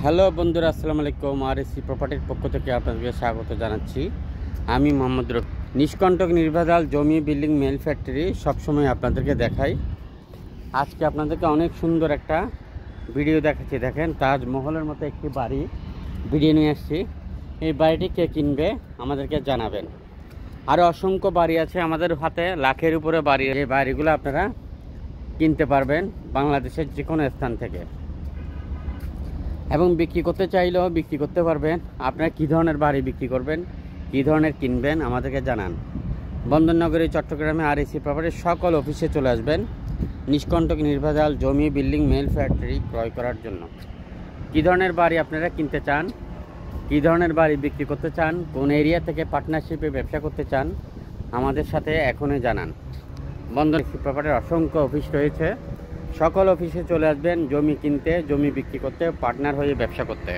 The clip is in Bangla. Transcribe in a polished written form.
হ্যালো বন্ধুরা, আসসালামু আলাইকুম। আরএসি প্রপার্টির পক্ষ থেকে আপনাদেরকে স্বাগত জানাচ্ছি। আমি মোহাম্মদ রফি। নিষ্কণ্টক নির্ভেজাল জমি, বিল্ডিং, মেল ফ্যাক্টরি সবসময় আপনাদেরকে দেখাই। আজকে আপনাদেরকে অনেক সুন্দর একটা ভিডিও দেখাচ্ছি। দেখেন, তাজমহলের মতো একটি বাড়ি ভিডিও নিয়ে আসছি। এই বাড়িটি কে কিনবে আমাদেরকে জানাবেন। আরও অসংখ্য বাড়ি আছে আমাদের হাতে, লাখের উপরে বাড়ি। এই বাড়িগুলো আপনারা কিনতে পারবেন বাংলাদেশের যে কোনো স্থান থেকে, এবং বিক্রি করতে চাইলেও বিক্রি করতে পারবেন। আপনারা কী ধরনের বাড়ি বিক্রি করবেন, কী ধরনের কিনবেন আমাদেরকে জানান। বন্দরনগরী চট্টগ্রামে আরএসি প্রপার্টির সকল অফিসে চলে আসবেন নিষ্কণ্টক নির্ভেজাল জমি, বিল্ডিং, মেল ফ্যাক্টরি ক্রয় করার জন্য। কী ধরনের বাড়ি আপনারা কিনতে চান, কী ধরনের বাড়ি বিক্রি করতে চান, কোন এরিয়া থেকে পার্টনারশিপে ব্যবসা করতে চান আমাদের সাথে এখনই জানান। বন্দরনগরী প্রপার্টির অসংখ্য অফিস রয়েছে, সকল অফিসে চলে আসবেন জমি কিনতে, জমি বিক্রি করতে, পার্টনার হয়ে ব্যবসা করতে।